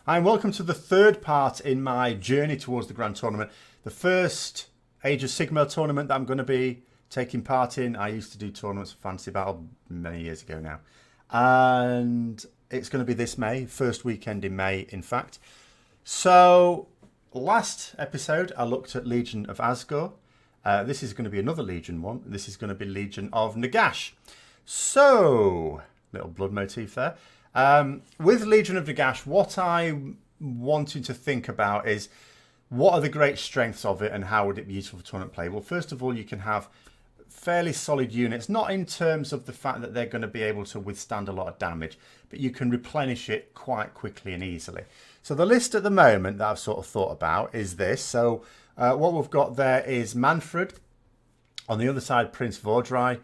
and welcome to the third part in my journey towards the Grand Tournament. The first Age of Sigmar tournament that I'm going to be taking part in. I used to do tournaments for Fantasy Battle many years ago now. And it's going to be this May, first weekend in May, in fact. So, last episode, I looked at Legion of Asgore. This is going to be another Legion one. This is going to be Legion of Nagash. So, little blood motif there. With Legion of Nagash, what I'm wanting to think about is what are the great strengths of it and how would it be useful for tournament play? Well, first of all, you can have fairly solid units, not in terms of the fact that they're going to be able to withstand a lot of damage, but you can replenish it quite quickly and easily. So the list at the moment that I've sort of thought about is this. So what we've got there is Manfred. On the other side, Prince Vordrai.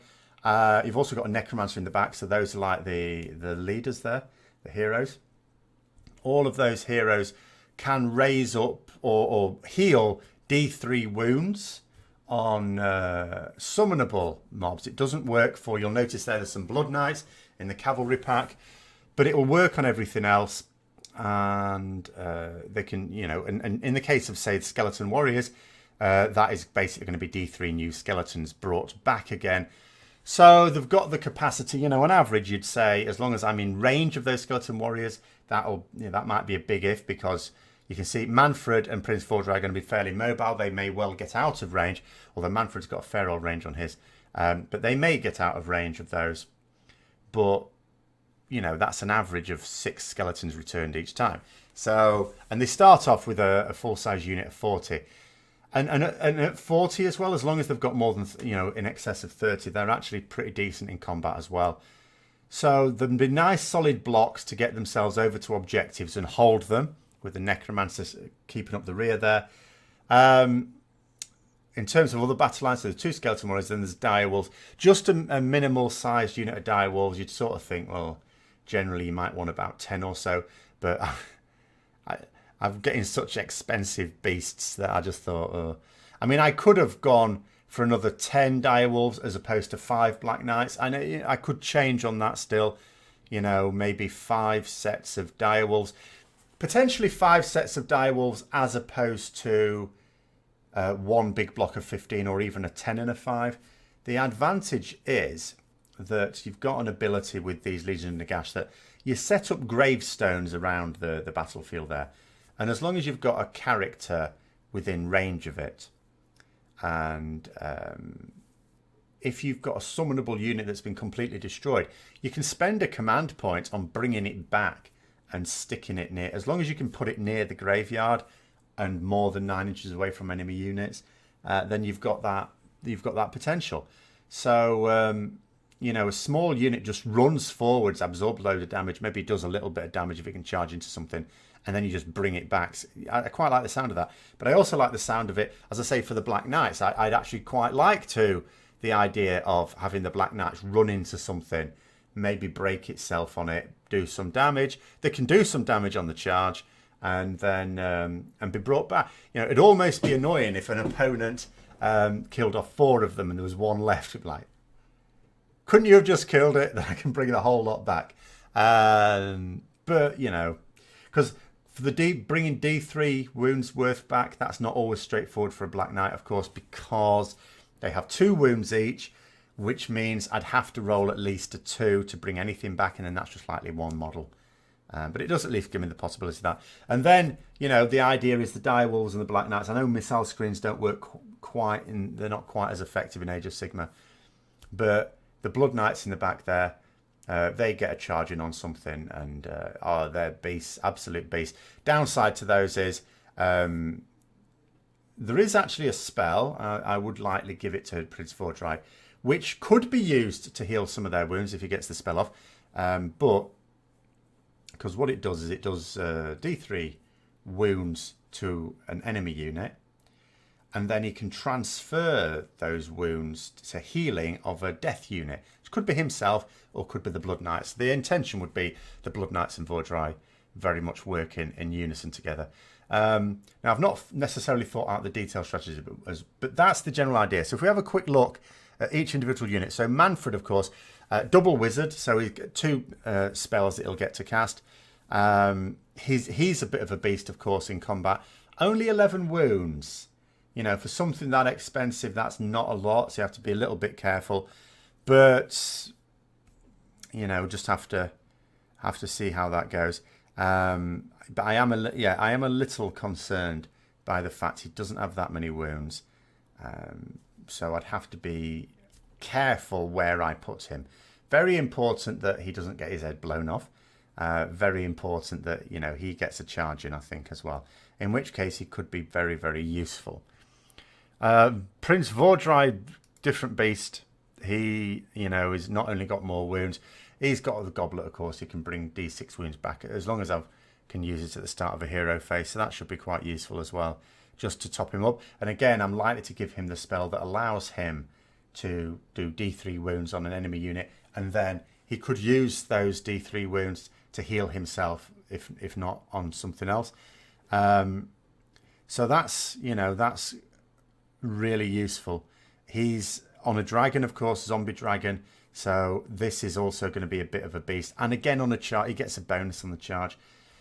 You've also got a Necromancer in the back, so those are like the leaders there, the heroes. All of those heroes can raise up or heal D3 wounds on summonable mobs. It doesn't work for, you'll notice there's some Blood Knights in the cavalry pack, but it will work on everything else. And they can, you know, and in the case of, say, the Skeleton Warriors, that is basically going to be D3 new skeletons brought back again. So they've got the capacity, you know, on average, you'd say, as long as I'm in range of those Skeleton Warriors, that'll, you know, that might be a big if, because you can see Manfred and Prince Vordrai are going to be fairly mobile. They may well get out of range, although Manfred's got a fair old range on his. But they may get out of range of those. But, you know, that's an average of 6 skeletons returned each time. So, and they start off with a full-size unit of 40. And at 40 as well, as long as they've got more than, you know, in excess of 30, they're actually pretty decent in combat as well. So there'd be nice solid blocks to get themselves over to objectives and hold them, with the Necromancer keeping up the rear there. In terms of other battle lines, so there's 2 Skeleton Warriors, then there's Direwolves. Just a minimal sized unit of Direwolves, you'd sort of think, well, generally you might want about 10 or so, but I'm getting such expensive beasts that I just thought, I mean, I could have gone for another 10 Direwolves as opposed to 5 Black Knights. I could change on that still, you know, maybe 5 sets of Direwolves. Potentially 5 sets of Direwolves as opposed to one big block of 15 or even a 10 and a 5. The advantage is that you've got an ability with these Legion of Nagash that you set up gravestones around the battlefield there. And as long as you've got a character within range of it, and if you've got a summonable unit that's been completely destroyed, you can spend a command point on bringing it back and sticking it near, as long as you can put it near the graveyard and more than 9 inches away from enemy units, then you've got that potential. So you know, a small unit just runs forwards, absorbs a load of damage, maybe does a little bit of damage if it can charge into something, and then you just bring it back. I quite like the sound of that, but I also like the sound of it, as I say, for the Black Knights. I'd actually quite like the idea of having the Black Knights run into something, maybe break itself on it, do some damage. They can do some damage on the charge, and then and be brought back. You know, it'd almost be annoying if an opponent killed off 4 of them and there was 1 left. Like, couldn't you have just killed it? Then I can bring the whole lot back. But you know, because for the bringing D3 wounds worth back, that's not always straightforward for a Black Knight, of course, because they have 2 wounds each, which means I'd have to roll at least a 2 to bring anything back, and then that's just likely 1 model. But it does at least give me the possibility of that. And then, you know, the idea is the Direwolves and the Black Knights. I know missile screens don't work quite, they're not quite as effective in Age of Sigmar, but the Blood Knights in the back there, they get a charge in on something, and they're beasts, absolute beasts. Downside to those is there is actually a spell, I would likely give it to Prince Vordrai, which could be used to heal some of their wounds if he gets the spell off. But because what it does is it does D3 wounds to an enemy unit, and then he can transfer those wounds to healing of a death unit, which could be himself or could be the Blood Knights. The intention would be the Blood Knights and Vordrai very much working in unison together. Now, I've not necessarily thought out the detailed strategy, but that's the general idea. So if we have a quick look at each individual unit. So Manfred, of course, double wizard, so he's got 2 spells that he'll get to cast. He's a bit of a beast, of course, in combat. Only 11 wounds. You know, for something that expensive, that's not a lot, so you have to be a little bit careful. But, you know, just have to see how that goes. But I am a little concerned by the fact he doesn't have that many wounds. So I'd have to be careful where I put him. Very important that he doesn't get his head blown off. Very important that, you know, he gets a charge in, I think, as well. In which case he could be very, very useful. Prince Vordry, different beast. He, you know, has not only got more wounds, he's got the goblet, of course. He can bring D6 wounds back as long as I can use it at the start of a hero phase. So that should be quite useful as well, just to top him up. And again, I'm likely to give him the spell that allows him to do D3 wounds on an enemy unit, and then he could use those D3 wounds to heal himself, if not on something else. So that's, you know, that's really useful. He's on a dragon, of course, zombie dragon. So this is also going to be a bit of a beast. And again, on a charge, he gets a bonus on the charge.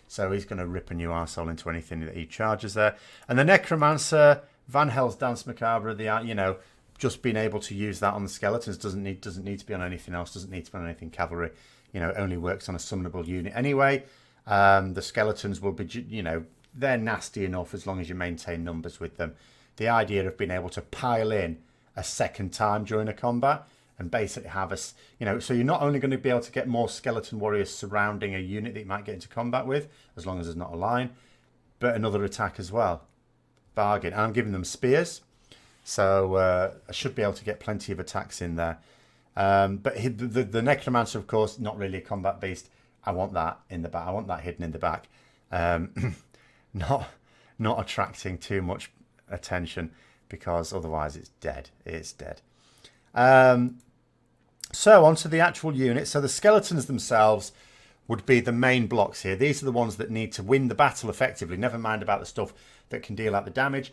So he's going to rip a new arsehole into anything that he charges there. And the Necromancer, Van Hell's Dance Macabre, you know, just being able to use that on the skeletons doesn't need to be on anything else, doesn't need to be on anything cavalry. You know, it only works on a summonable unit anyway. The skeletons will be, you know, they're nasty enough as long as you maintain numbers with them. The idea of being able to pile in a second time during a combat and basically have us, you know, so you're not only going to be able to get more skeleton warriors surrounding a unit that you might get into combat with, as long as there's not a line, but another attack as well. Bargain. And I'm giving them spears, so I should be able to get plenty of attacks in there. But the Necromancer, of course, not really a combat beast. I want that in the back. I want that hidden in the back. Not attracting too much attention, because otherwise it's dead. It's dead. So on to the actual unit. So the skeletons themselves would be the main blocks here. These are the ones that need to win the battle effectively. Never mind about the stuff that can deal out the damage.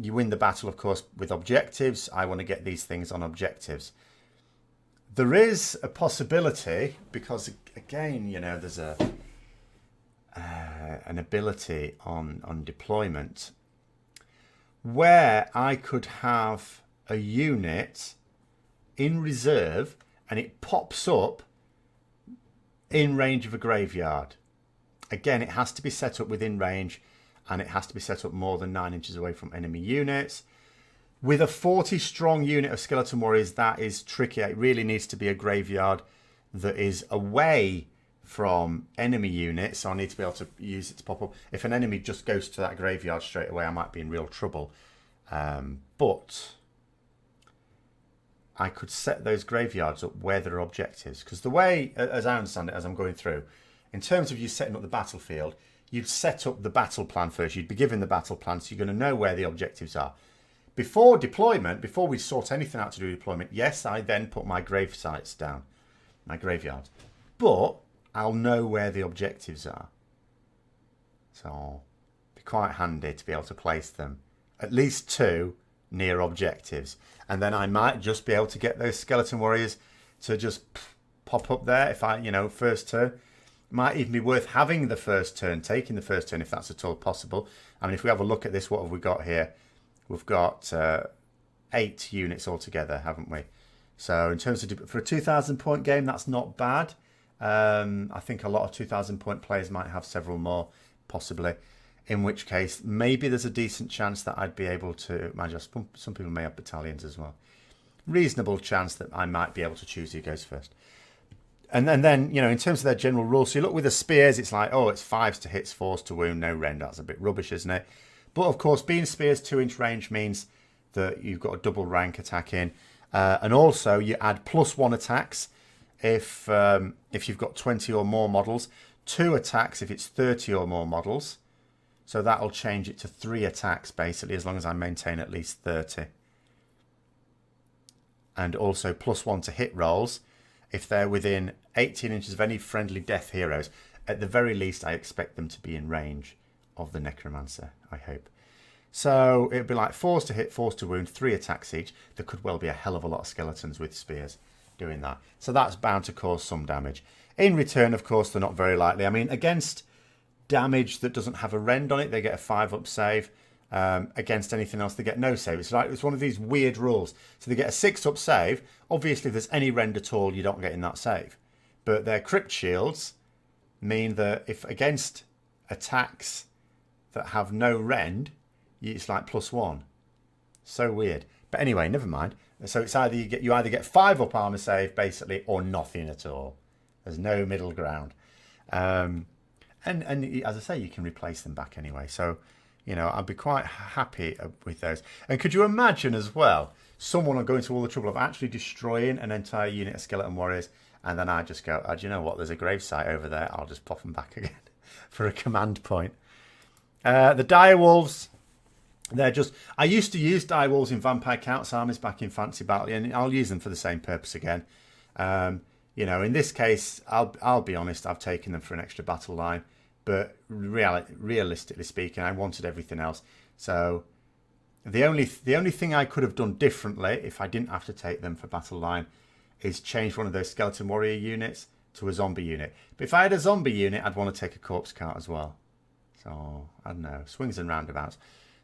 You win the battle, of course, with objectives. I want to get these things on objectives. There is a possibility, because again, you know, there's an ability on deployment where I could have a unit in reserve and it pops up in range of a graveyard. Again, it has to be set up within range, and it has to be set up more than 9 inches away from enemy units. With a 40 strong unit of skeleton warriors, that is tricky. It really needs to be a graveyard that is away from enemy units, so I need to be able to use it to pop up. If an enemy just goes to that graveyard straight away, I might be in real trouble. But I could set those graveyards up where there are objectives, because the way, as I understand it, as I'm going through, in terms of you setting up the battlefield, you'd set up the battle plan first. You'd be given the battle plan, so you're going to know where the objectives are. Before deployment, before we sort anything out to do deployment, yes, I then put my grave sites down, my graveyards. But I'll know where the objectives are. So it'll be quite handy to be able to place them, at least 2 near objectives. And then I might just be able to get those skeleton warriors to just pop up there if I, you know, first turn. Might even be worth having the first turn, taking the first turn if that's at all possible. I mean, if we have a look at this, what have we got here? We've got 8 units altogether, haven't we? So in terms of, for a 2,000 point game, that's not bad. I think a lot of 2,000 point players might have several more, possibly. In which case, maybe there's a decent chance that I'd be able to imagine. Some people may have battalions as well. Reasonable chance that I might be able to choose who goes first. And then, you know, in terms of their general rules, so you look with the spears, it's like, oh, it's 5s to hits, 4s to wound, no rend. That's a bit rubbish, isn't it? But of course, being spears 2-inch range means that you've got a double rank attack in. And also, you add +1 attacks if you've got 20 or more models. 2 attacks if it's 30 or more models. So that'll change it to 3 attacks, basically, as long as I maintain at least 30. And also +1 to hit rolls if they're within 18 inches of any friendly death heroes. At the very least, I expect them to be in range of the Necromancer, I hope. So it'd be like 4s to hit, 4s to wound, 3 attacks each. There could well be a hell of a lot of skeletons with spears. doing that. So that's bound to cause some damage. In return, of course, they're not very likely. I mean, against damage that doesn't have a rend on it, they get a 5-up save. Against anything else, they get no save. It's one of these weird rules. So they get a 6-up save. Obviously, if there's any rend at all, you're not getting that save. But their crypt shields mean that if against attacks that have no rend, it's like +1. So weird. But anyway, never mind. So it's either you either get 5-up armor save basically, or nothing at all. There's no middle ground. And as I say, you can replace them back anyway. So, you know, I'd be quite happy with those. And could you imagine as well, someone going to all the trouble of actually destroying an entire unit of skeleton warriors, and then I just go, oh, do you know what? There's a gravesite over there. I'll just pop them back again for a command point. The direwolves, they're just... I used to use direwolves in Vampire Count's armies back in Fantasy Battle, and I'll use them for the same purpose again. You know, in this case, I'll be honest, I've taken them for an extra battle line, but realistically speaking, I wanted everything else. So the only thing I could have done differently, if I didn't have to take them for battle line, is change one of those skeleton warrior units to a zombie unit. But if I had a zombie unit, I'd want to take a corpse cart as well. So, I don't know, swings and roundabouts.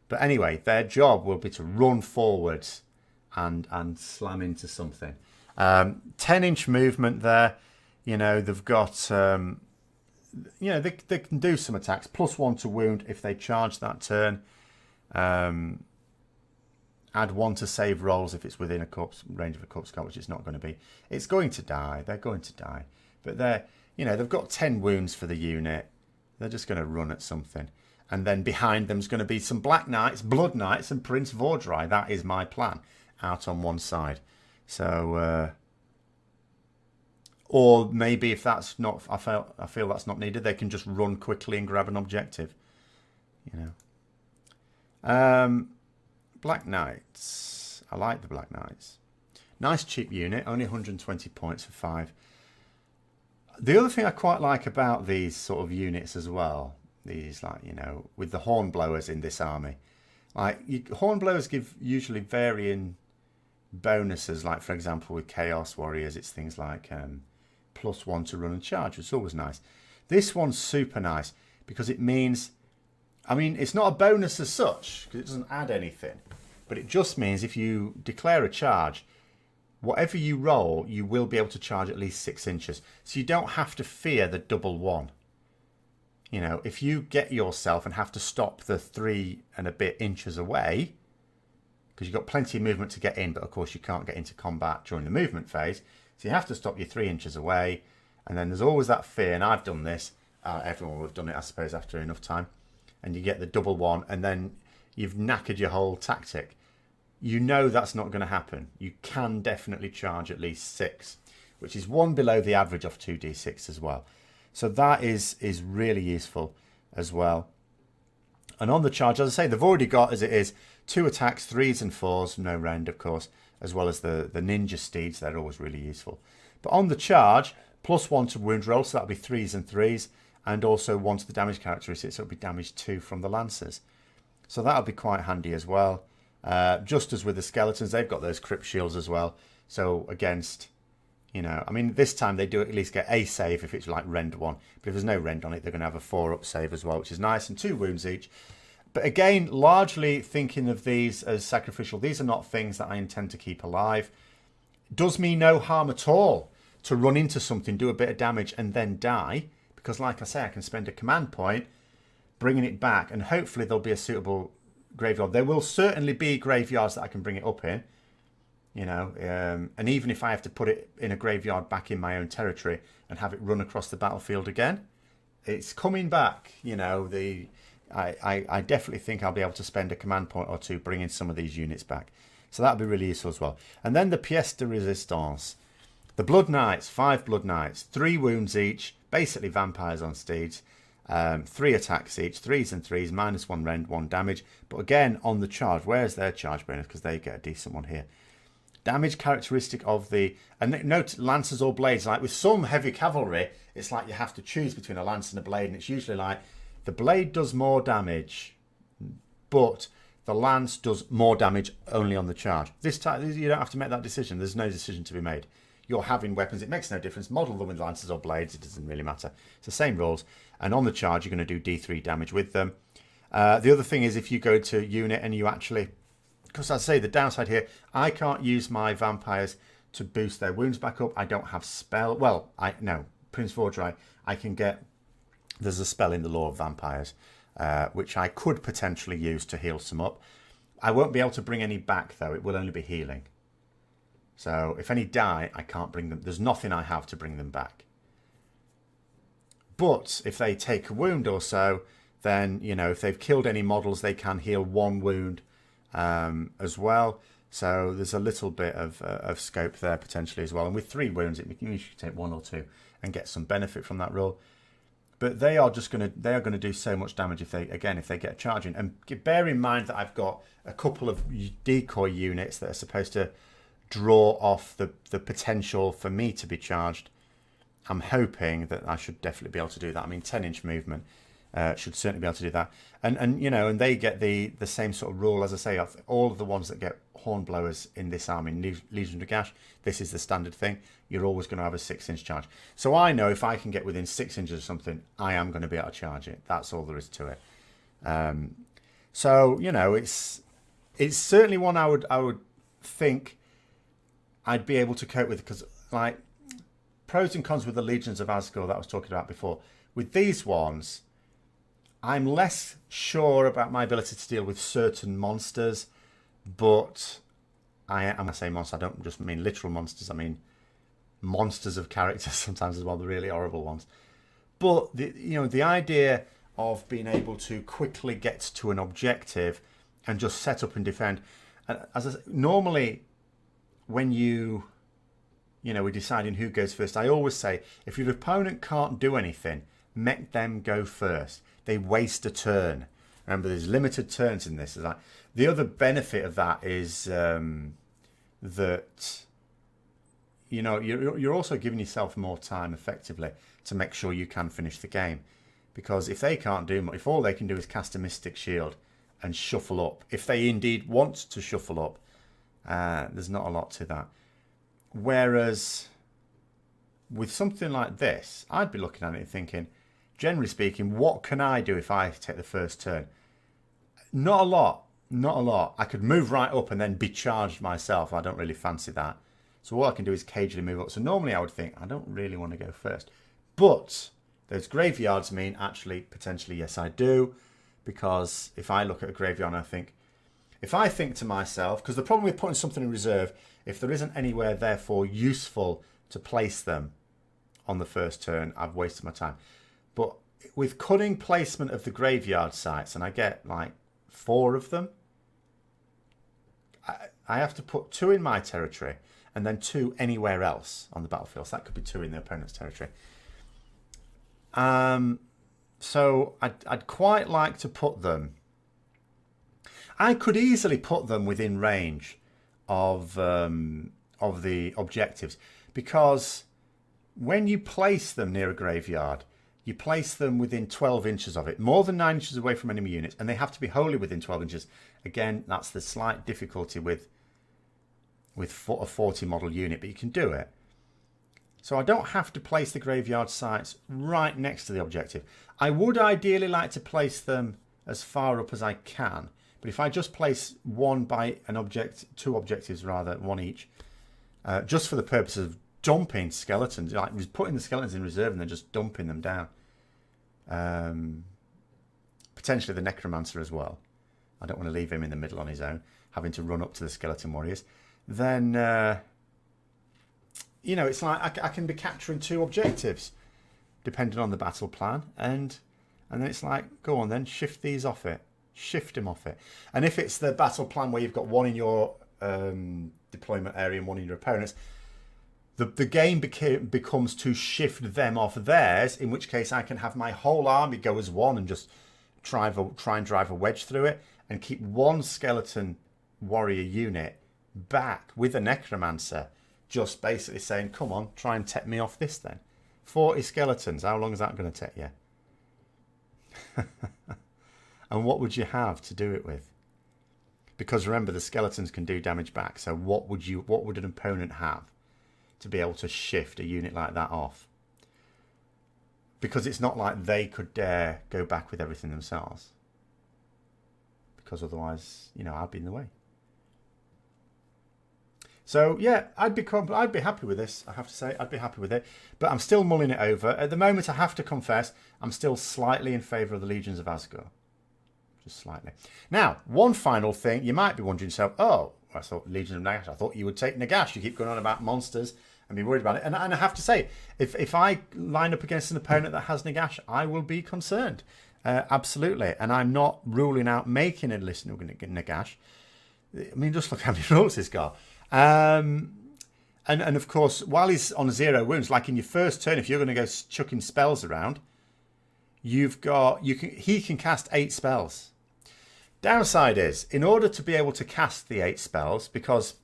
But anyway, their job will be to run forwards and slam into something. 10-inch movement there. You know, they've got... you know, they can do some attacks. +1 to wound if they charge that turn. Add 1 to save rolls if it's within a range of a corpse cart, which it's not going to be. It's going to die. They're going to die. But they've got 10 wounds for the unit. They're just going to run at something. And then behind them is going to be some Black Knights, Blood Knights, and Prince Vordry. That is my plan. Out on one side. So, or maybe if that's not, I feel that's not needed, they can just run quickly and grab an objective. You know. Black Knights. I like the Black Knights. Nice cheap unit, only 120 points for 5. The other thing I quite like about these sort of units as well, these, like, you know, with the hornblowers in this army, like hornblowers give usually varying bonuses. Like, for example, with Chaos Warriors, it's things like +1 to run and charge, which is always nice. This one's super nice because it means, I mean, it's not a bonus as such because it doesn't add anything, but it just means if you declare a charge, whatever you roll, you will be able to charge at least 6 inches. So you don't have to fear the double 1. You know, if you get yourself and have to stop the 3 and a bit inches away, because you've got plenty of movement to get in, but of course you can't get into combat during the movement phase. So you have to stop you 3 inches away. And then there's always that fear, and I've done this. Everyone will have done it, I suppose, after enough time. And you get the double 1, and then you've knackered your whole tactic. You know that's not going to happen. You can definitely charge at least 6, which is 1 below the average of 2d6 as well. So that is really useful as well. And on the charge, as I say, they've already got, as it is, 2 attacks, 3s and 4s, no rend, of course, as well as the ninja steeds. They're always really useful. But on the charge, +1 to wound roll, so that'll be 3s and 3s, and also 1 to the damage characteristics, so it'll be damage 2 from the lancers. So that'll be quite handy as well. Just as with the skeletons, they've got those crypt shields as well. So against, you know, I mean, this time they do at least get a save if it's like rend 1. But if there's no rend on it, they're going to have a 4-up save as well, which is nice, and 2 wounds each. But again, largely thinking of these as sacrificial. These are not things that I intend to keep alive. Does me no harm at all to run into something, do a bit of damage, and then die. Because like I say, I can spend a command point bringing it back, and hopefully there'll be a suitable graveyard. There will certainly be graveyards that I can bring it up in, you know, and even if I have to put it in a graveyard back in my own territory and have it run across the battlefield again, it's coming back. You know, I definitely think I'll be able to spend a command point or 2 bringing some of these units back. So that'll be really useful as well. And then the pièce de résistance. The Blood Knights, 5 Blood Knights, 3 wounds each, basically vampires on steeds. 3 attacks each, 3s and 3s, -1 rend, 1 damage. But again, on the charge, where's their charge bonus? Because they get a decent one here. Damage characteristic of the... And note, lancers or blades. Like with some heavy cavalry, it's like you have to choose between a lance and a blade. And it's usually like the blade does more damage, but the lance does more damage only on the charge. This time, you don't have to make that decision. There's no decision to be made. you're having weapons, it makes no difference. Model them with lances or blades, it doesn't really matter. It's the same rules. And on the charge, you're going to do D3 damage with them. The other thing is if you go to unit and you actually, because I say the downside here, I can't use my vampires to boost their wounds back up. I don't have spell. Well, no, Prince Vordry, I can get, there's a spell in the Law of Vampires, which I could potentially use to heal some up. I won't be able to bring any back, though. It will only be healing. So if any die, I can't bring them. There's nothing I have to bring them back. But if they take a wound or so, then, you know, if they've killed any models, they can heal 1 wound as well. So there's a little bit of scope there potentially as well. And with 3 wounds, you can usually take 1 or 2 and get some benefit from that roll. But they are going to do so much damage if they get a charge in. And bear in mind that I've got a couple of decoy units that are supposed to draw off the potential for me to be charged. I'm hoping that I should definitely be able to do that. I mean, 10-inch movement should certainly be able to do that. And you know, and they get the same sort of rule, as I say, of all of the ones that get hornblowers in this army, Legions of Nagash. This is the standard thing. You're always going to have a 6-inch charge. So I know if I can get within 6 inches of something, I am going to be able to charge it. That's all there is to it. So you know, it's certainly one I would think I'd be able to cope with, because like pros and cons with the Legions of Asgore that I was talking about before. With these ones, I'm less sure about my ability to deal with certain monsters, but when I say monster, I don't just mean literal monsters. I mean monsters of characters sometimes as well, the really horrible ones. But the idea of being able to quickly get to an objective and just set up and defend, and normally when we're deciding who goes first, I always say if your opponent can't do anything, make them go first. They waste a turn. Remember, there's limited turns in this. Like, the other benefit of that is that you're also giving yourself more time effectively to make sure you can finish the game. Because if they can't do much, if all they can do is cast a Mystic Shield and shuffle up, if they indeed want to shuffle up, there's not a lot to that. Whereas with something like this, I'd be looking at it and thinking, generally speaking, what can I do if I take the first turn? Not a lot. Not a lot. I could move right up and then be charged myself. I don't really fancy that. So all I can do is cagely move up. So normally I would think, I don't really want to go first. But those graveyards mean actually, potentially, yes, I do. Because if I look at a graveyard and if I think to myself, because the problem with putting something in reserve, if there isn't anywhere therefore useful to place them on the first turn, I've wasted my time. But with cunning placement of the graveyard sites, and I get like 4 of them, I have to put 2 in my territory and then 2 anywhere else on the battlefield. So that could be 2 in the opponent's territory. So I'd quite like to put them. I could easily put them within range of the objectives, because when you place them near a graveyard, you place them within 12 inches of it, more than 9 inches away from enemy units, and they have to be wholly within 12 inches. Again, that's the slight difficulty with a 40 model unit, but you can do it. So I don't have to place the graveyard sites right next to the objective. I would ideally like to place them as far up as I can, but if I just place 2 objectives rather, 1 each, just for the purpose of dumping skeletons, like putting the skeletons in reserve and then just dumping them down. Potentially the Necromancer as well. I don't want to leave him in the middle on his own, having to run up to the skeleton warriors. Then, it's like I can be capturing 2 objectives, depending on the battle plan. And then it's like, go on then, shift these off it. Shift him off it. And if it's the battle plan where you've got 1 in your deployment area and 1 in your opponent's, the game becomes to shift them off theirs, in which case I can have my whole army go as 1 and just try and drive a wedge through it and keep 1 skeleton warrior unit back with a Necromancer, just basically saying, come on, try and tech me off this then. 40 skeletons, how long is that going to take you? And what would you have to do it with? Because remember, the skeletons can do damage back. So what would an opponent have? to be able to shift a unit like that off. Because it's not like they could dare go back with everything themselves. Because otherwise, you know, I'd be in the way. So yeah, I'd be happy with this. I have to say, I'd be happy with it. But I'm still mulling it over. At the moment, I have to confess, I'm still slightly in favour of the Legions of Asgore. Just slightly. Now, one final thing. You might be wondering yourself, oh, I thought Legions of Nagash. I thought you would take Nagash. You keep going on about monsters and be worried about it. And I have to say, if I line up against an opponent that has Nagash, I will be concerned. Absolutely. And I'm not ruling out making a list of Nagash. I mean, just look how many rolls he's got. And of course, while he's on 0 wounds, like in your first turn, if you're going to go chucking spells around, he can cast 8 spells. Downside is, in order to be able to cast the 8 spells, because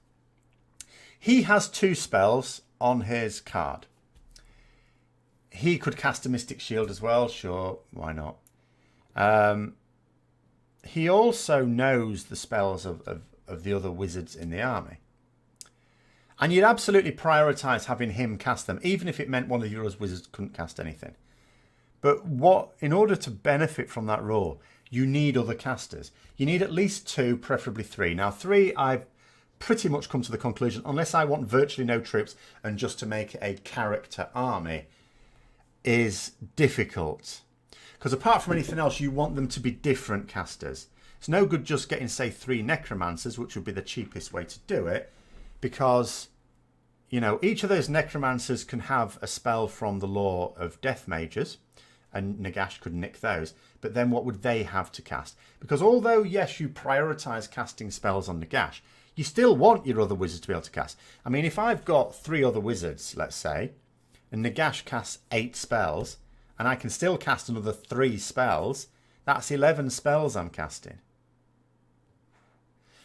he has 2 spells on his card. He could cast a Mystic Shield as well, sure, why not? He also knows the spells of the other wizards in the army. And you'd absolutely prioritise having him cast them, even if it meant one of your other wizards couldn't cast anything. But in order to benefit from that rule, you need other casters. You need at least 2, preferably 3. Now 3, I've pretty much come to the conclusion, unless I want virtually no troops and just to make a character army, is difficult. Because apart from anything else, you want them to be different casters. It's no good just getting, say, 3 necromancers, which would be the cheapest way to do it, because, you know, each of those necromancers can have a spell from the lore of death mages, and Nagash could nick those. But then what would they have to cast? Because although, yes, you prioritise casting spells on Nagash, you still want your other wizards to be able to cast. I mean, if I've got 3 other wizards, let's say, and Nagash casts 8 spells, and I can still cast another 3 spells, that's 11 spells I'm casting.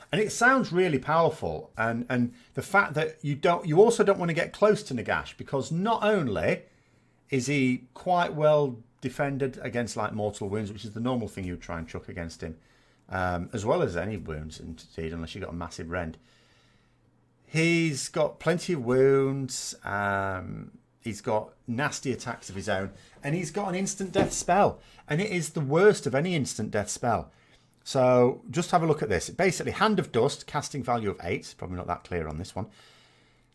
And it sounds really powerful. And the fact that you also don't want to get close to Nagash, because not only is he quite well defended against like mortal wounds, which is the normal thing you would try and chuck against him, as well as any wounds, indeed, unless you've got a massive rend. He's got plenty of wounds. He's got nasty attacks of his own, and he's got an instant death spell, and it is the worst of any instant death spell. So just have a look at this. Basically, Hand of Dust, casting value of 8. Probably not that clear on this one. It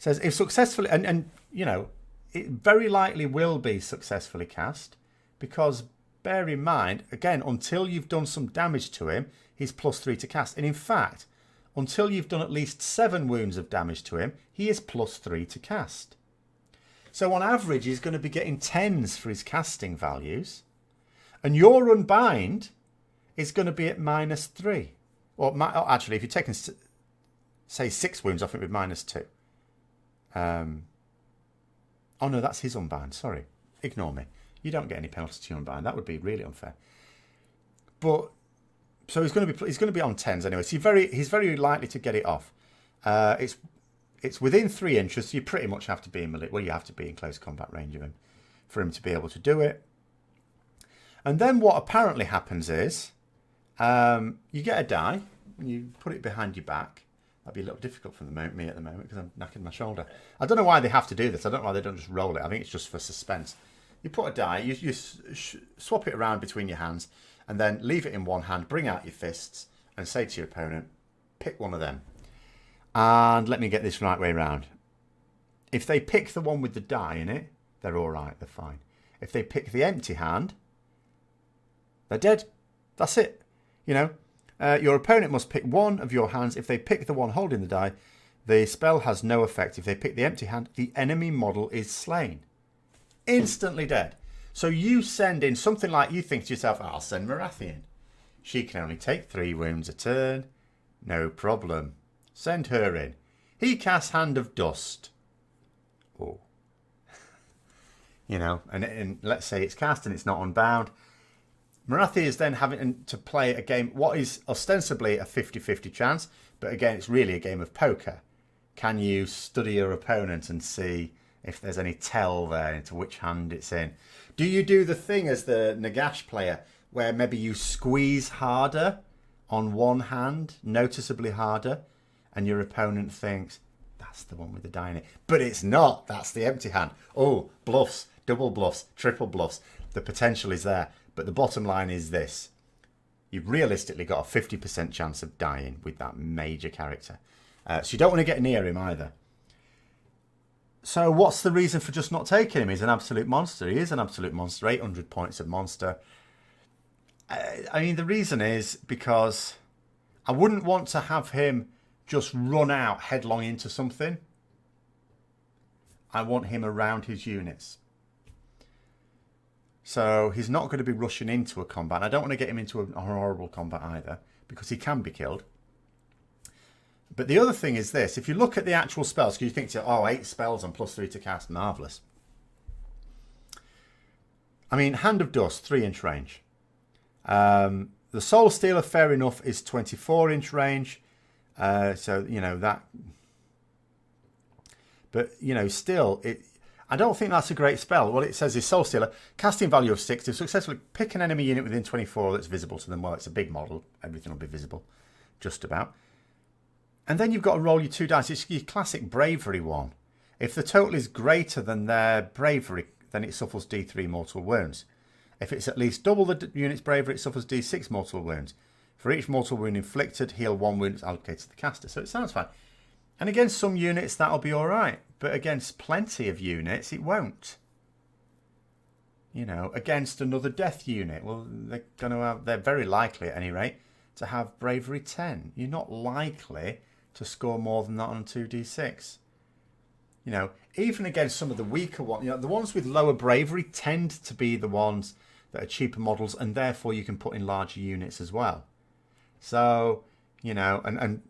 says if successfully, and you know, it very likely will be successfully cast, because bear in mind, again, until you've done some damage to him, he's +3 to cast. And in fact, until you've done at least 7 wounds of damage to him, he is +3 to cast. So on average, he's going to be getting 10s for his casting values. And your Unbind is going to be at -3. Or actually, if you're taking, say, 6 wounds off it with -2. Oh no, that's his Unbind. Sorry. Ignore me. You don't get any penalty to your Unbind. That would be really unfair. But so he's going to be on 10s anyway. So he's very likely to get it off. It's within 3 inches, so you pretty much have to be in melee. Well, you have to be in close combat range of him for him to be able to do it. And then what apparently happens is you get a die and you put it behind your back. That'd be a little difficult for me at the moment because I'm knacking my shoulder. I don't know why they have to do this. I don't know why they don't just roll it. I think it's just for suspense. You put a die, you swap it around between your hands, and then leave it in one hand, bring out your fists, and say to your opponent, pick one of them. And let me get this right way around. If they pick the one with the die in it, they're all right, they're fine. If they pick the empty hand, they're dead. That's it. You know, your opponent must pick one of your hands. If they pick the one holding the die, the spell has no effect. If they pick the empty hand, the enemy model is slain. Instantly dead. So you send in something like, you think to yourself, I'll send Marathian. She can only take 3 wounds a turn. No problem. Send her in. He casts Hand of Dust. Oh. You know, and let's say it's cast and it's not unbound. Marathi is then having to play a game, what is ostensibly a 50-50 chance, but again, it's really a game of poker. Can you study your opponent and see if there's any tell there into which hand it's in? Do you do the thing as the Nagash player, where maybe you squeeze harder on one hand, noticeably harder, and your opponent thinks, that's That's the one with the die in it. But it's not. That's the empty hand. Oh, bluffs, double bluffs, triple bluffs. The potential is there. But the bottom line is this. You've realistically got a 50% chance of dying with that major character. So you don't want to get near him either. So what's the reason for just not taking him? He's an absolute monster. He is an absolute monster. 800 points of monster. I mean, the reason is because I wouldn't want to have him just run out headlong into something. I want him around his units. So he's not going to be rushing into a combat. I don't want to get him into a horrible combat either, because he can be killed. But the other thing is this. If you look at the actual spells, because you think, oh, 8 spells and +3 to cast, marvellous. I mean, Hand of Dust, 3-inch range. The Soul Stealer, fair enough, is 24-inch range. So, you know, that... But, you know, still, I don't think that's a great spell. What it says is Soul Stealer, casting value of 6. To successfully pick an enemy unit within 24 that's visible to them. Well, it's a big model. Everything will be visible, just about. And then you've got to roll your 2 dice. It's your classic bravery one. If the total is greater than their bravery, then it suffers D3 mortal wounds. If it's at least double the unit's bravery, it suffers D6 mortal wounds. For each mortal wound inflicted, heal 1 wound allocated to the caster. So it sounds fine. And against some units, that'll be all right. But against plenty of units, it won't. You know, against another death unit, well, they're very likely at any rate to have bravery 10. You're not likely to score more than that on 2d6. You know, even against some of the weaker ones, you know, the ones with lower bravery tend to be the ones that are cheaper models, and therefore you can put in larger units as well. So, you know, and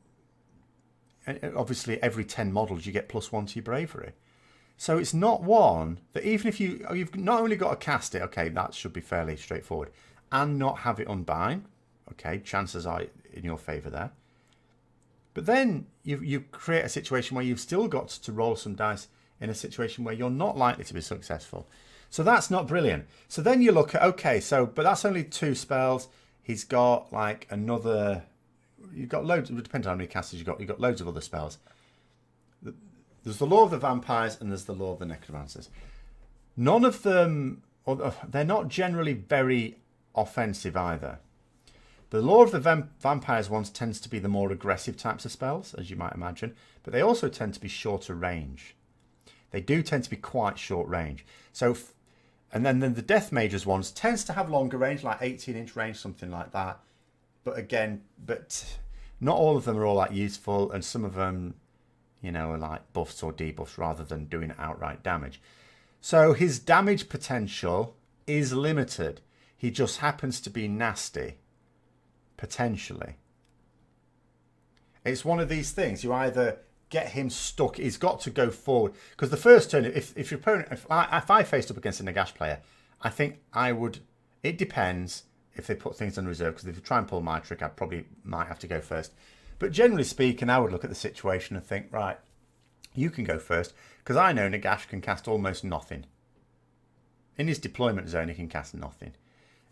obviously every 10 models you get +1 to your bravery. So it's not one that, even if you've not only got to cast it, okay, that should be fairly straightforward, and not have it unbind, okay, chances are in your favour there. But then you create a situation where you've still got to roll some dice in a situation where you're not likely to be successful. So that's not brilliant. So then you look at, okay, but that's only 2 spells. He's got like another, you've got loads, it depends on how many casters you've got loads of other spells. There's the Law of the Vampires and there's the Law of the Necromancers. None of them, they're not generally very offensive either. The Law of the Vampires ones tends to be the more aggressive types of spells, as you might imagine, but they also tend to be shorter range. They do tend to be quite short range. So, and then the Death Mages ones tends to have longer range, like 18-inch range, something like that. But again, not all of them are all that useful, and some of them, you know, are like buffs or debuffs rather than doing outright damage. So his damage potential is limited. He just happens to be nasty. Potentially. It's one of these things. You either get him stuck. He's got to go forward. Because the first turn, if your opponent, if I faced up against a Nagash player, I think I would, it depends if they put things on reserve. Because if you try and pull my trick, I probably might have to go first. But generally speaking, I would look at the situation and think, right, you can go first. Because I know Nagash can cast almost nothing. In his deployment zone, he can cast nothing.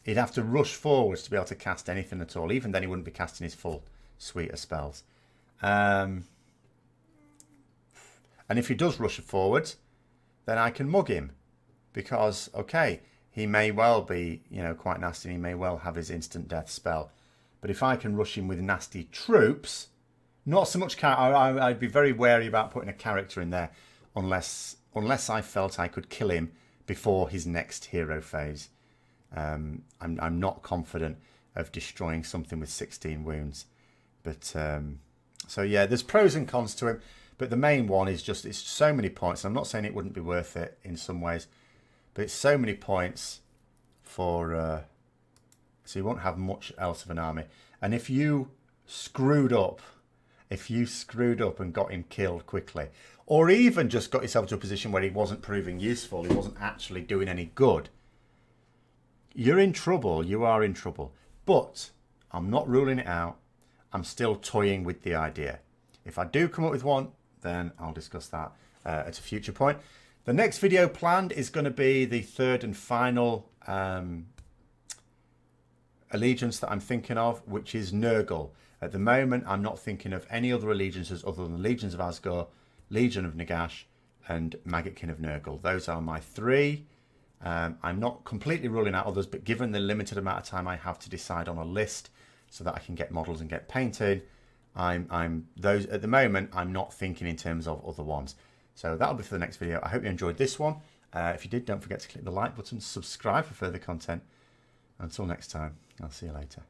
He'd have to rush forwards to be able to cast anything at all. Even then, he wouldn't be casting his full suite of spells. And if he does rush forwards, then I can mug him. Because, okay, he may well be, you know, quite nasty. And he may well have his instant death spell. But if I can rush him with nasty troops, not so much... I'd be very wary about putting a character in there. Unless I felt I could kill him before his next hero phase. I'm not confident of destroying something with 16 wounds. But, so yeah, there's pros and cons to him. But the main one is just, it's so many points. I'm not saying it wouldn't be worth it in some ways. But it's so many points for, so you won't have much else of an army. And if you screwed up and got him killed quickly, or even just got yourself to a position where he wasn't proving useful, he wasn't actually doing any good, you're in trouble. You are in trouble. But I'm not ruling it out. I'm still toying with the idea. If I do come up with one, then I'll discuss that at a future point. The next video planned is going to be the third and final allegiance that I'm thinking of, which is Nurgle. At the moment, I'm not thinking of any other allegiances other than the Legions of Legion of Nagash, and Maggotkin of Nurgle. Those are my 3. I'm not completely ruling out others, but given the limited amount of time I have to decide on a list so that I can get models and get painted, I'm those at the moment. I'm not thinking in terms of other ones. So that'll be for the next video. I hope you enjoyed this one. If you did, don't forget to click the like button, subscribe for further content. Until next time, I'll see you later.